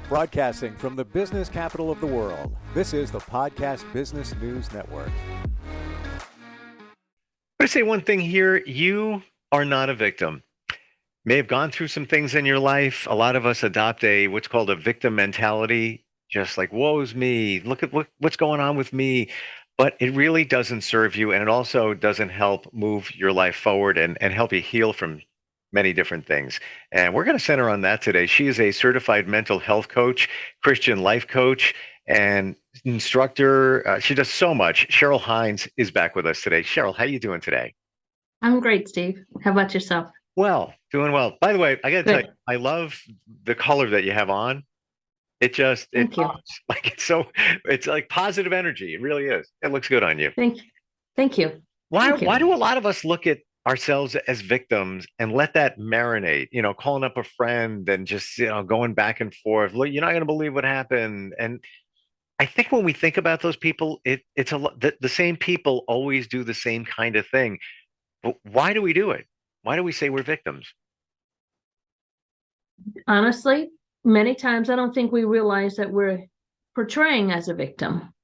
Broadcasting from the business capital of the world, this is the Podcast Business News Network. I say one thing here. You are not a victim. May have gone through some things in your life. A lot of us adopt what's called a victim mentality, just like, woe's me, look at what's going on with me. But it really doesn't serve you, and it also doesn't help move your life forward and help you heal from many different things. And we're going to center on that today. She is a certified mental health coach, Christian life coach, and instructor. She does so much. Cheryl Hines is back with us today. Cheryl, how you doing today? I'm great, Steve. How about yourself? Well, doing well. By the way, I got to tell Good. you, I love the color that you have on. It Thank you. pops. Like it's like positive energy. It really is. It looks good on you. Thank you. Thank you. Why Thank you. do a lot of us look at ourselves as victims and let that marinate, calling up a friend and just, going back and forth. Look, you're not going to believe what happened. And I think when we think about those people, it's the same people always do the same kind of thing. But why do we do it? Why do we say we're victims? Honestly, many times I don't think we realize that we're portraying as a victim.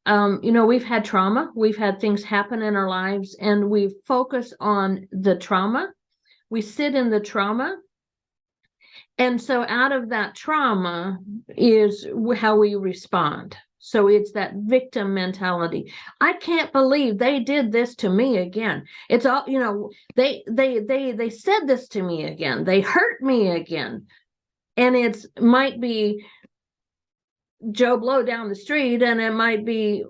We've had trauma, we've had things happen in our lives, and we focus on the trauma. We sit in the trauma. And so out of that trauma is how we respond. So it's that victim mentality. I can't believe they did this to me again. It's all, they said this to me again. They hurt me again. And it might be Joe Blow down the street, and it might be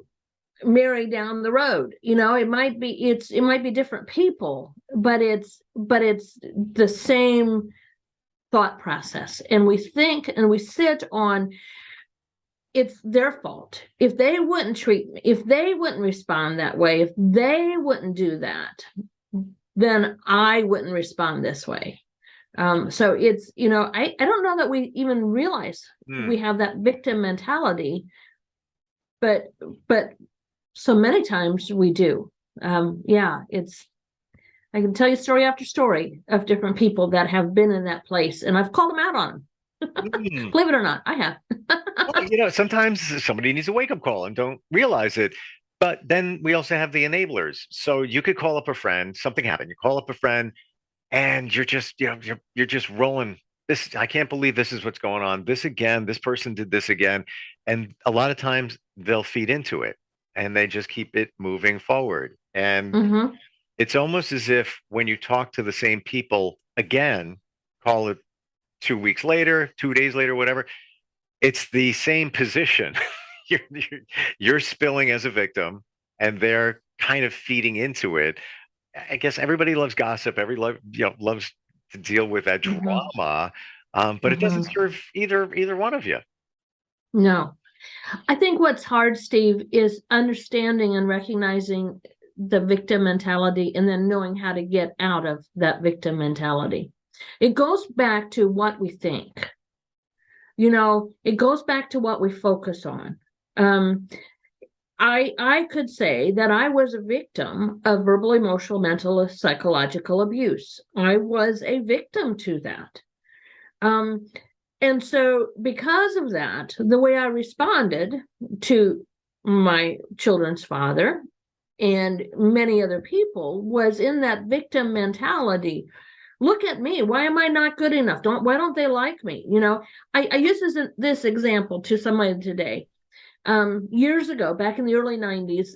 Mary down the road. It might be different people, but it's the same thought process. And we think and we sit on, it's their fault. If they wouldn't treat me, if they wouldn't respond that way, if they wouldn't do that, then I wouldn't respond this way. So it's, I don't know that we even realize we have that victim mentality, but so many times we do. I can tell you story after story of different people that have been in that place, and I've called them out on them. Believe it or not, I have. Well, sometimes somebody needs a wake-up call and don't realize it. But then we also have the enablers. So you could call up a friend, something happened, you call up a friend, and you're just, you're just rolling. I can't believe this is what's going on. This again, this person did this again. And a lot of times they'll feed into it and they just keep it moving forward. And it's almost as if when you talk to the same people again, call it 2 weeks later, 2 days later, whatever, it's the same position. you're spilling as a victim and they're kind of feeding into it. I guess everybody loves gossip. Loves to deal with that drama, but it doesn't serve either one of you. No, I think what's hard, Steve, is understanding and recognizing the victim mentality and then knowing how to get out of that victim mentality. It goes back to what we think. It goes back to what we focus on. I could say that I was a victim of verbal, emotional, mental, psychological abuse. I was a victim to that. And so because of that, the way I responded to my children's father and many other people was in that victim mentality. Look at me. Why am I not good enough? Why don't they like me? I use this example to somebody today. Years ago, back in the early 90s,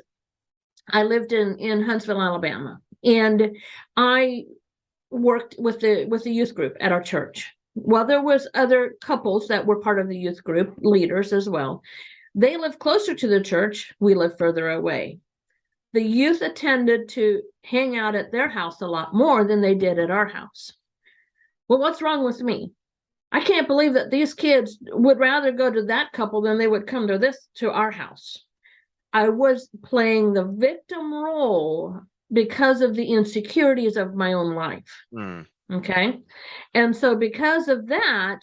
I lived in Huntsville, Alabama, and I worked with the youth group at our church. Well, there was other couples that were part of the youth group, leaders as well. They lived closer to the church. We lived further away. The youth attended to hang out at their house a lot more than they did at our house. Well, what's wrong with me? I can't believe that these kids would rather go to that couple than they would come to our house. I was playing the victim role because of the insecurities of my own life. Okay. And so because of that,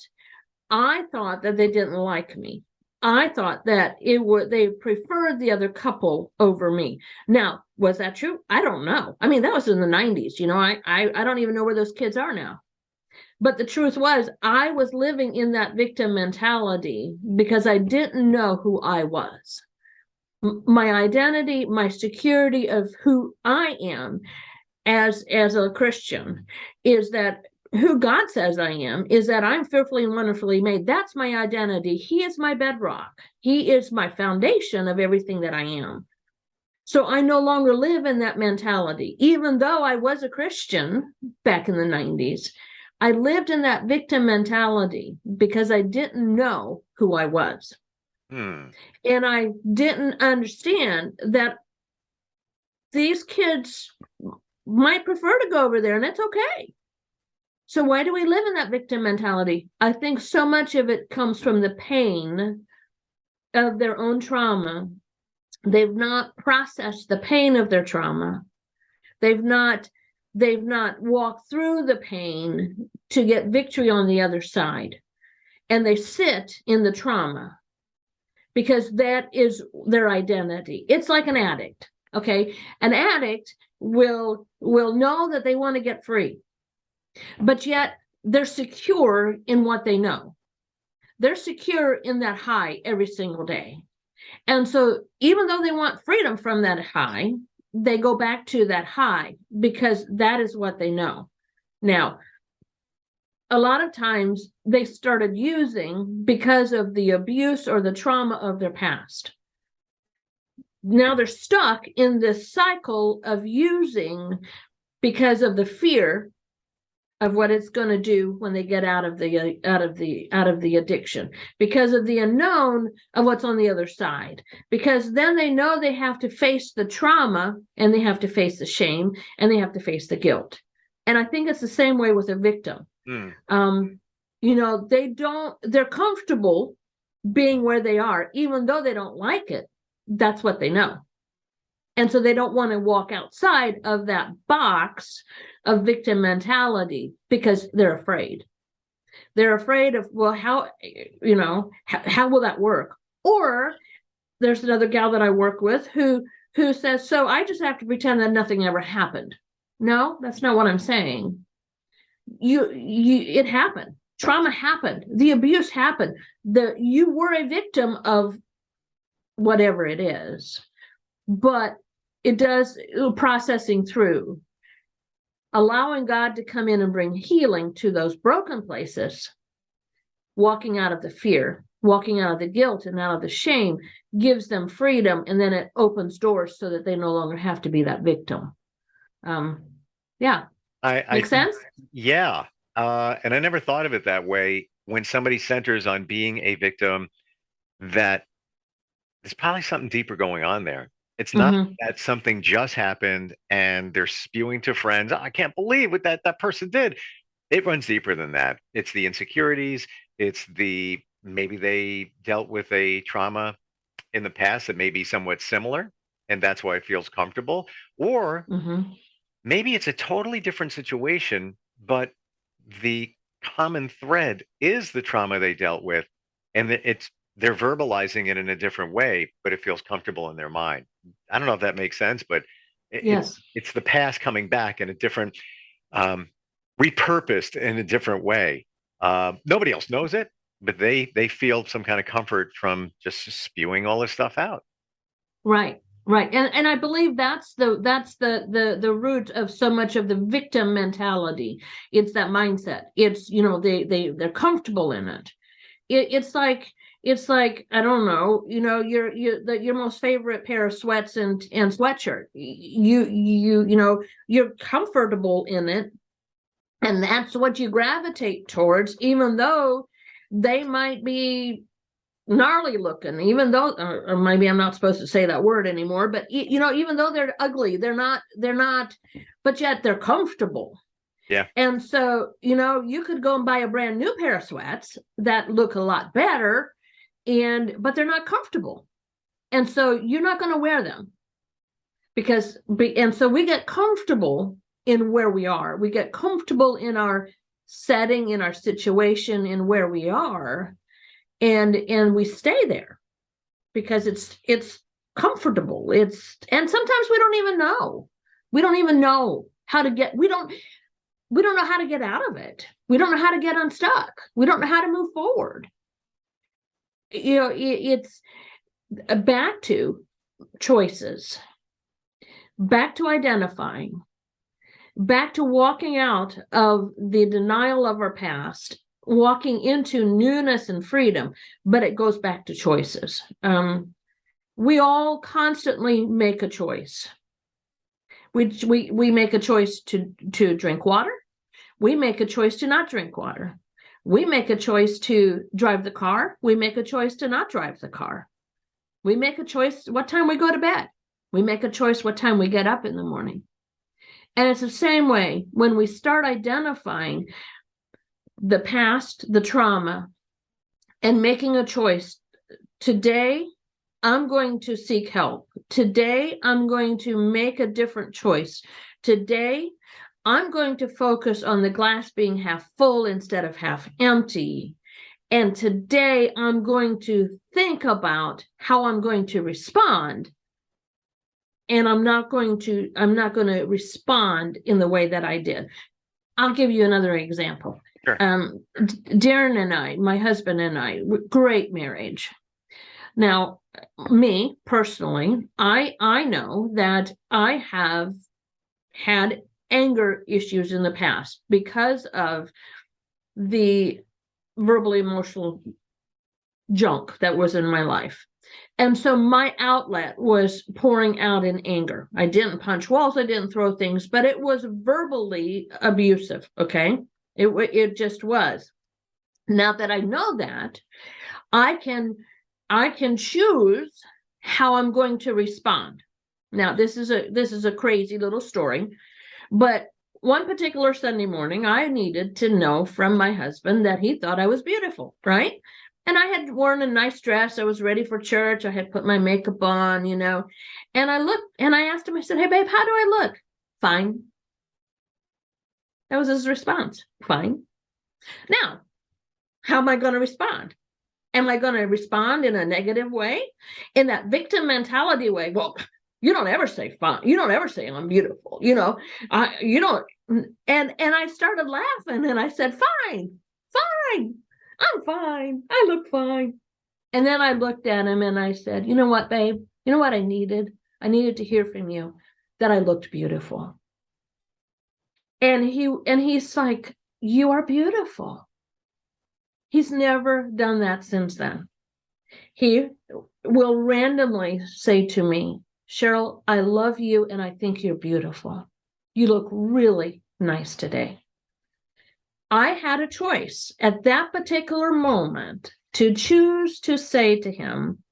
I thought that they didn't like me. I thought that they preferred the other couple over me. Now, was that true? I don't know. I mean, that was in the 90s. I don't even know where those kids are now. But the truth was, I was living in that victim mentality because I didn't know who I was. My identity, my security of who I am as a Christian is that who God says I am is that I'm fearfully and wonderfully made. That's my identity. He is my bedrock. He is my foundation of everything that I am. So I no longer live in that mentality. Even though I was a Christian back in the 90s, I lived in that victim mentality because I didn't know who I was. And I didn't understand that these kids might prefer to go over there, and it's okay. So why do we live in that victim mentality? I think so much of it comes from the pain of their own trauma. They've not processed the pain of their trauma. They've not walked through the pain to get victory on the other side. And they sit in the trauma because that is their identity. It's like an addict, okay? An addict will know that they want to get free, but yet they're secure in what they know. They're secure in that high every single day. And so even though they want freedom from that high, they go back to that high because that is what they know. Now, a lot of times they started using because of the abuse or the trauma of their past. Now they're stuck in this cycle of using because of the fear of what it's going to do when they get out of the addiction, because of the unknown of what's on the other side, because then they know they have to face the trauma and they have to face the shame and they have to face the guilt. And I think it's the same way with a victim. They're comfortable being where they are, even though they don't like it. That's what they know. And so they don't want to walk outside of that box of victim mentality because they're afraid. They're afraid of, well, how will that work? Or there's another gal that I work with who says, so I just have to pretend that nothing ever happened. No, that's not what I'm saying. It happened. Trauma happened. The abuse happened. You were a victim of whatever it is. But it does processing through, allowing God to come in and bring healing to those broken places, walking out of the fear, walking out of the guilt and out of the shame, gives them freedom, and then it opens doors so that they no longer have to be that victim. Make sense? Yeah. And I never thought of it that way. When somebody centers on being a victim, that there's probably something deeper going on there. It's not that something just happened and they're spewing to friends, oh, I can't believe what that person did. It runs deeper than that. It's the insecurities. It's maybe they dealt with a trauma in the past that may be somewhat similar, and that's why it feels comfortable. Or maybe it's a totally different situation, but the common thread is the trauma they dealt with, and they're verbalizing it in a different way, but it feels comfortable in their mind. I don't know if that makes sense, but it's the past coming back in a different, repurposed in a different way. Nobody else knows it, but they feel some kind of comfort from just spewing all this stuff out. Right. And I believe that's the root of so much of the victim mentality. It's that mindset. It's, they're comfortable in it. It's like I don't know, your most favorite pair of sweats and sweatshirt. You're comfortable in it, and that's what you gravitate towards, even though they might be gnarly looking, even though, or maybe I'm not supposed to say that word anymore, but even though they're ugly, they're not, but yet they're comfortable. Yeah. And so, you could go and buy a brand new pair of sweats that look a lot better, but they're not comfortable. And so you're not going to wear them and so we get comfortable in where we are. We get comfortable in our setting, in our situation, in where we are. And we stay there because it's comfortable. And sometimes we don't even know how to get, we don't know how to get out of it. We don't know how to get unstuck. We don't know how to move forward. It's back to choices, back to identifying, back to walking out of the denial of our past, walking into newness and freedom, but it goes back to choices. We all constantly make a choice. We make a choice to drink water. We make a choice to not drink water. We make a choice to drive the car. We make a choice to not drive the car. We make a choice what time we go to bed. We make a choice what time we get up in the morning. And it's the same way when we start identifying the past, the trauma, and making a choice. Today, I'm going to seek help. Today, I'm going to make a different choice. Today, I'm going to focus on the glass being half full instead of half empty. And today, I'm going to think about how I'm going to respond. And I'm not going to respond in the way that I did. I'll give you another example. Sure. Darren and I, my husband and I, great marriage. Now, me personally, I know that I have had anger issues in the past because of the verbally emotional junk that was in my life. And so my outlet was pouring out in anger. I didn't punch walls, I didn't throw things, but it was verbally abusive, okay? It just was. Now that I know that, I can choose how I'm going to respond. Now, this is a crazy little story, but one particular Sunday morning, I needed to know from my husband that he thought I was beautiful, right? And I had worn a nice dress. I was ready for church. I had put my makeup on, and I looked and I asked him, I said, "Hey, babe, how do I look?" "Fine." That was his response. "Fine." Now, how am I going to respond? Am I going to respond in a negative way? In that victim mentality way? Well, you don't ever say fine. You don't ever say I'm beautiful. You don't. And I started laughing and I said, "Fine, fine. I'm fine. I look fine." And then I looked at him and I said, "You know what, babe? You know what I needed? I needed to hear from you that I looked beautiful." And he's like, "You are beautiful." He's never done that since then. He will randomly say to me, "Cheryl, I love you and I think you're beautiful. You look really nice today." I had a choice at that particular moment to choose to say to him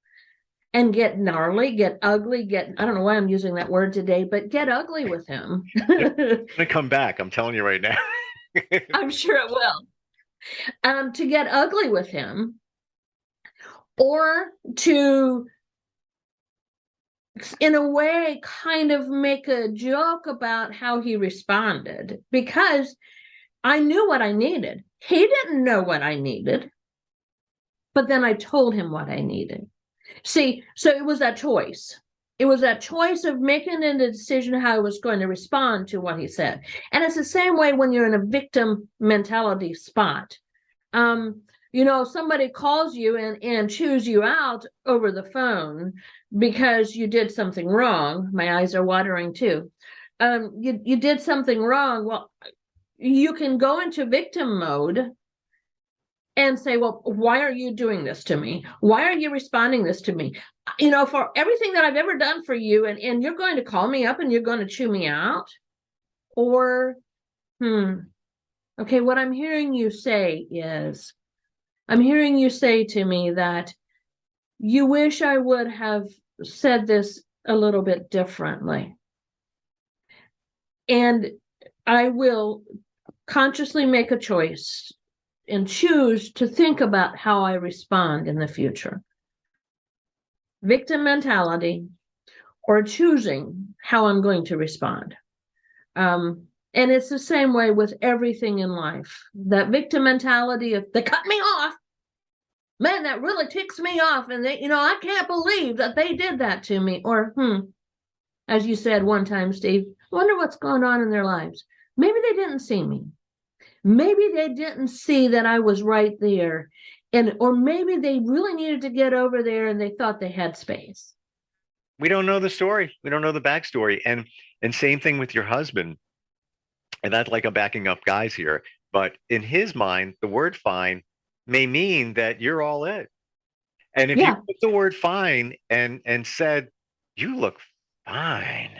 and get gnarly, get ugly, I don't know why I'm using that word today, but get ugly with him. It's gonna come back. I'm telling you right now. I'm sure it will. To get ugly with him, or to, in a way, kind of make a joke about how he responded, because I knew what I needed. He didn't know what I needed, but then I told him what I needed. See, so it was that choice. It was that choice of making a decision how I was going to respond to what he said. And it's the same way when you're in a victim mentality spot. Somebody calls you and chews you out over the phone because you did something wrong. My eyes are watering too. You did something wrong. Well, you can go into victim mode and say, "Well, why are you doing this to me? Why are you responding this to me? For everything that I've ever done for you, and you're going to call me up and you're going to chew me out?" Or, okay, what I'm hearing you say to me that you wish I would have said this a little bit differently. And I will consciously make a choice and choose to think about how I respond in the future. Victim mentality, or choosing how I'm going to respond. And it's the same way with everything in life. That victim mentality of, "They cut me off. Man, that really ticks me off. And I can't believe that they did that to me." Or, as you said one time, Steve, I wonder what's going on in their lives. Maybe they didn't see me. Maybe they didn't see that I was right there. Or maybe they really needed to get over there and they thought they had space. We don't know the story. We don't know the backstory. And same thing with your husband. And that's like I'm backing up guys here. But in his mind, the word fine may mean that you're all it. And if you Yeah. put the word fine and said, you look fine,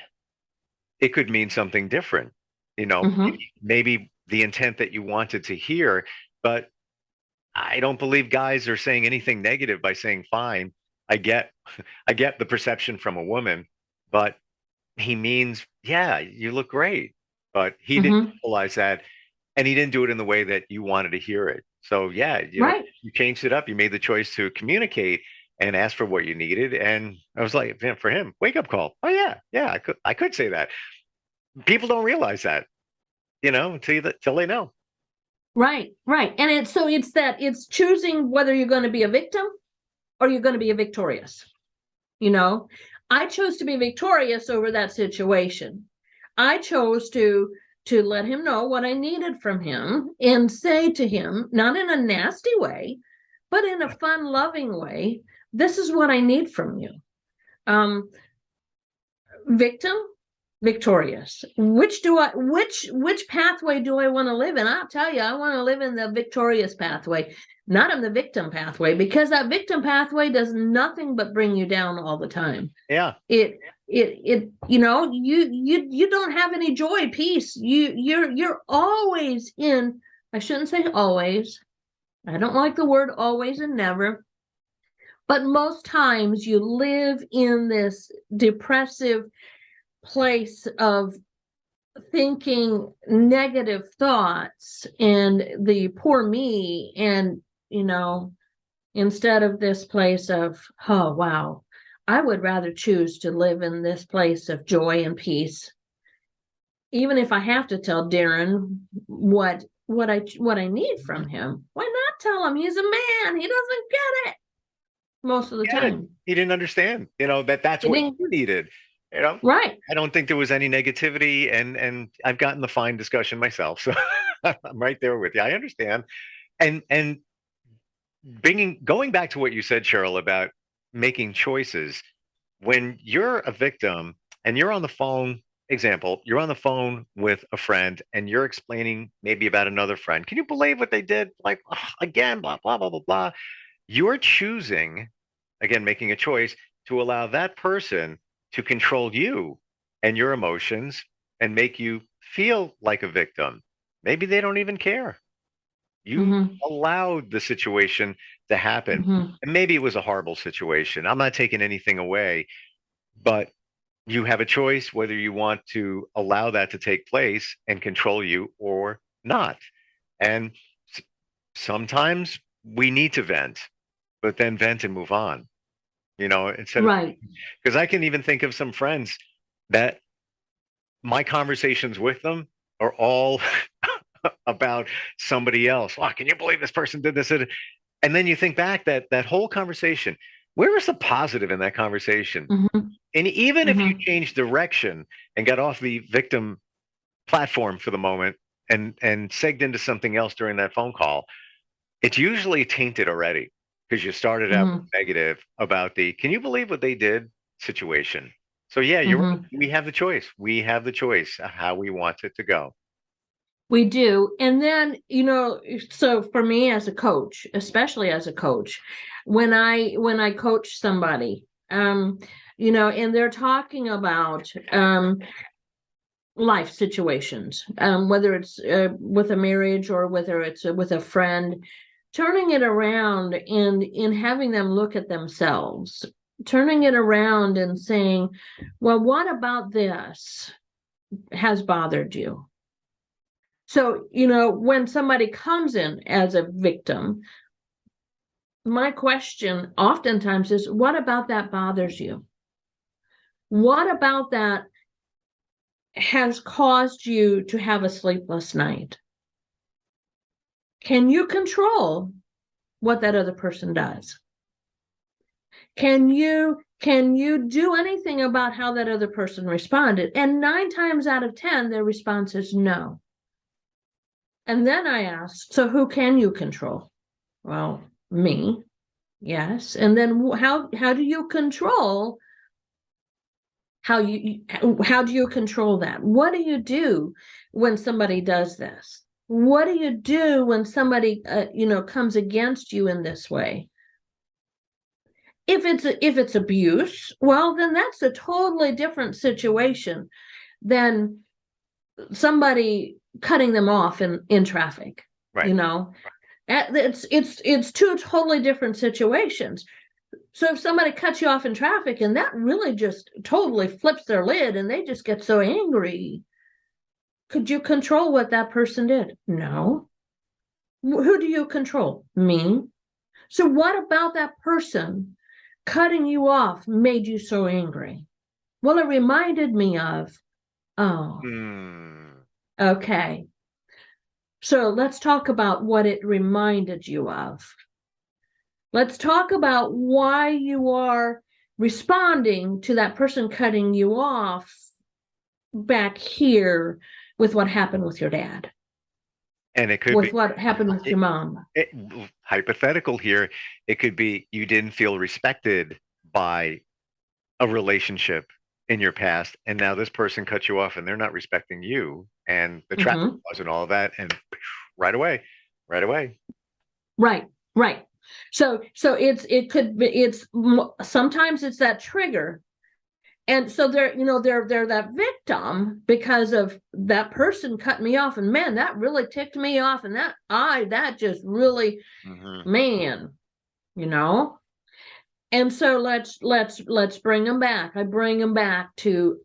it could mean something different. You know, Mm-hmm. maybe the intent that you wanted to hear, but I don't believe guys are saying anything negative by saying fine. I get I get the perception from a woman, but he means, yeah, you look great. But he didn't Mm-hmm. realize that, and he didn't do it in the way that you wanted to hear it. So yeah, Right. you changed it up. You made the choice to communicate and ask for what you needed. And I was like, man, for him, wake up call. Oh yeah, I could say that. People don't realize that, till they know. Right. Right. And it's choosing whether you're going to be a victim or you're going to be a victorious. I chose to be victorious over that situation. I chose to let him know what I needed from him and say to him, not in a nasty way, but in a fun, loving way, this is what I need from you. Victim, victorious. Which pathway do I want to live in? I'll tell you, I want to live in the victorious pathway, not in the victim pathway, because that victim pathway does nothing but bring you down all the time. Yeah. You don't have any joy, peace. You're always in, I shouldn't say always. I don't like the word always and never. But most times you live in this depressive place of thinking negative thoughts and the poor me, and instead of this place of, oh wow, I would rather choose to live in this place of joy and peace, even if I have to tell Darren what I need from him. Why not tell him? He's a man, he doesn't get it most of the Get it. time. He didn't understand, that's He what didn't. you needed. You know, Right. I don't think there was any negativity, and I've gotten the fine discussion myself, so I'm right there with you. I understand, and going back to what you said, Cheryl, about making choices when you're a victim and you're on the phone. Example, you're on the phone with a friend and you're explaining maybe about another friend. Can you believe what they did? Like, "Ugh, again, blah blah blah blah blah." You're choosing, again, making a choice to allow that person to control you and your emotions and make you feel like a victim. Maybe they don't even care. You Mm-hmm. allowed the situation to happen. Mm-hmm. And maybe it was a horrible situation. I'm not taking anything away, but you have a choice whether you want to allow that to take place and control you or not. And sometimes we need to vent, but then vent and move on, instead of, Right. because I can even think of some friends that my conversations with them are all about somebody else. Oh, can you believe this person did this? And then you think back that whole conversation, where was the positive in that conversation? Mm-hmm. And even if you Mm-hmm. change direction and got off the victim platform for the moment and segged into something else during that phone call, it's usually tainted already because you started out Mm-hmm. negative about the can you believe what they did situation. So yeah, you're right. Mm-hmm. We have the choice. We have the choice of how we want it to go. We do. And then, so for me as a coach, especially as a coach, when I coach somebody, and they're talking about life situations, whether it's with a marriage or whether it's with a friend, turning it around and in having them look at themselves, turning it around and saying, well, what about this has bothered you? So, when somebody comes in as a victim, my question oftentimes is, what about that bothers you? What about that has caused you to have a sleepless night? Can you control what that other person does? Can you can you do anything about how that other person responded? And 9 times out of 10, their response is no. And then I asked, so who can you control? Well, me. Yes. And then how do you control how do you control that? What do you do when somebody does this? What do you do when somebody comes against you in this way? If it's abuse, well, then that's a totally different situation than somebody cutting them off in traffic. Right. It's two totally different situations. So if somebody cuts you off in traffic and that really just totally flips their lid and they just get so angry, could you control what that person did? No. Who do you control? Me. So what about that person cutting you off made you so angry? Well, it reminded me of, okay. So let's talk about what it reminded you of. Let's talk about why you are responding to that person cutting you off back here with what happened with your dad. And it could with what happened with your mom. Hypothetical here, it could be you didn't feel respected by a relationship in your past, and now this person cut you off and they're not respecting you, and the traffic laws and all of that, and right away. Right. So it's sometimes it's that trigger. And so they're that victim because of that person cut me off, and man, that really ticked me off, and that just really, man, And so let's bring them back. I bring them back to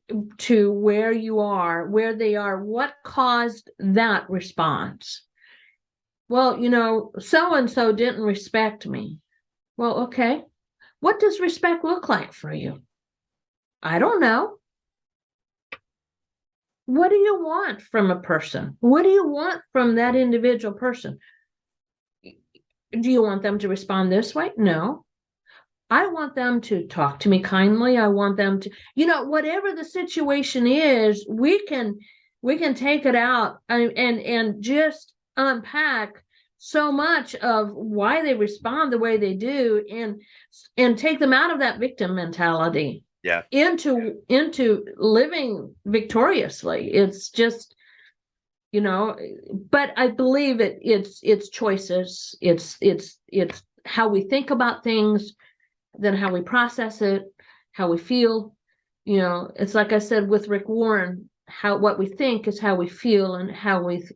where you are, where they are. What caused that response? Well, so and so didn't respect me. Well, okay. What does respect look like for you? I don't know. What do you want from a person? What do you want from that individual person? Do you want them to respond this way? No. I want them to talk to me kindly. I want them to, whatever the situation is, we can take it out and just unpack so much of why they respond the way they do, and take them out of that victim mentality. Yeah. Into living victoriously. It's just, but I believe it's choices. It's how we think about things, then how we process it, how we feel. It's like I said with Rick Warren, what we think is how we feel, and how we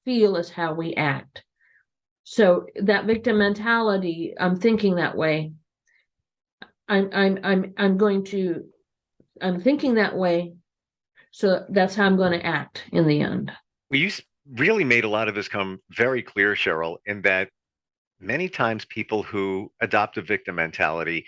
feel is how we act. So that victim mentality, I'm thinking that way. I'm thinking that way, so that's how I'm going to act in the end. Well, you really made a lot of this come very clear, Cheryl, in that many times people who adopt a victim mentality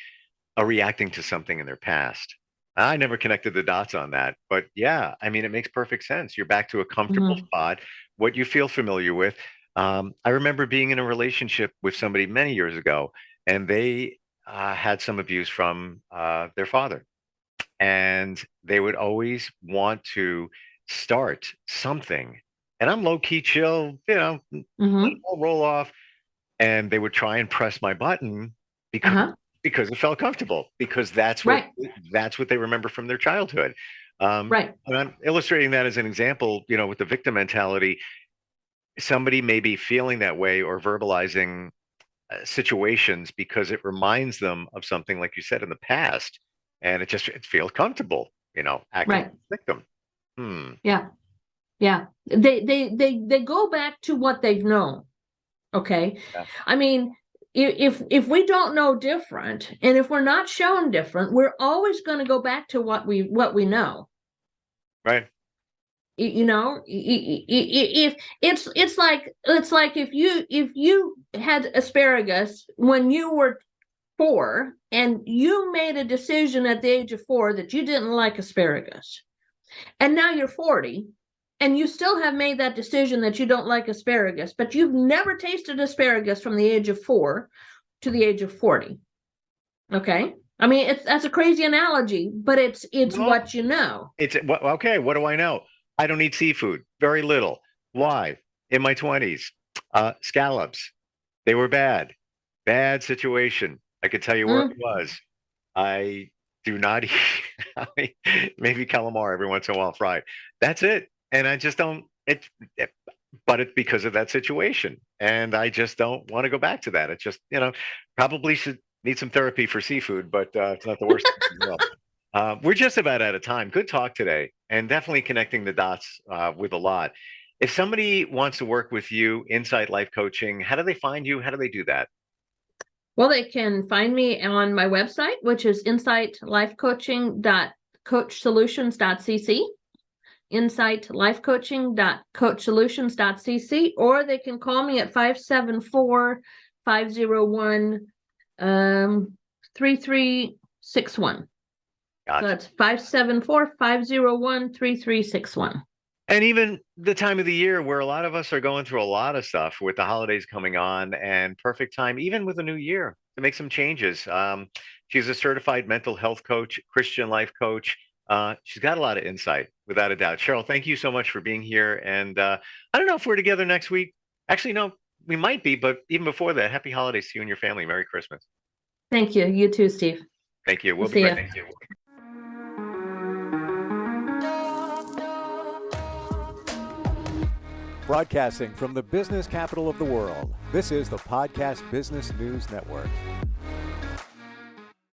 are reacting to something in their past. I never connected the dots on that, but yeah, I mean, it makes perfect sense. You're back to a comfortable spot, what you feel familiar with. I remember being in a relationship with somebody many years ago, and they had some abuse from their father. And they would always want to start something. And I'm low key chill, let it all roll off. And they would try and press my button because it felt comfortable, because that's what they remember from their childhood. And I'm illustrating that as an example, with the victim mentality. Somebody may be feeling that way or verbalizing situations because it reminds them of something, like you said, in the past, and it feels comfortable, acting like a victim. Yeah. They go back to what they've known. Okay. Yeah. I mean, if we don't know different, and if we're not shown different, we're always going to go back to what we know. Right. If it's like if you had asparagus when you were 4, and you made a decision at the age of 4 that you didn't like asparagus, and now you're 40 and you still have made that decision that you don't like asparagus, but you've never tasted asparagus from the age of 4 to the age of 40. Okay. I mean, that's a crazy analogy, but it's No, what you know. it's okay. What do I know? I don't eat seafood, very little. Why? In my 20s, scallops, they were bad, bad situation. I could tell you where it Mm, was. I do not eat, I mean, maybe calamari every once in a while fried. That's it. And I just don't, but it's because of that situation. And I just don't want to go back to that. It's just, probably should need some therapy for seafood, but it's not the worst thing in the world. We're just about out of time. Good talk today, and definitely connecting the dots with a lot. If somebody wants to work with you, Insight Life Coaching, how do they find you? How do they do that? Well, they can find me on my website, which is insightlifecoaching.coachsolutions.cc, insightlifecoaching.coachsolutions.cc, or they can call me at 574-501 3361. So Gotcha. that's 574-501-3361. And even the time of the year where a lot of us are going through a lot of stuff with the holidays coming on, and perfect time, even with a new year, to make some changes. She's a certified mental health coach, Christian life coach. She's got a lot of insight, without a doubt. Cheryl, thank you so much for being here. And I don't know if we're together next week. Actually, no, we might be, but even before that, happy holidays to you and your family. Merry Christmas. Thank you. You too, Steve. Thank you. We'll We'll be see right you. back. Broadcasting from the business capital of the world, this is the Podcast Business News Network.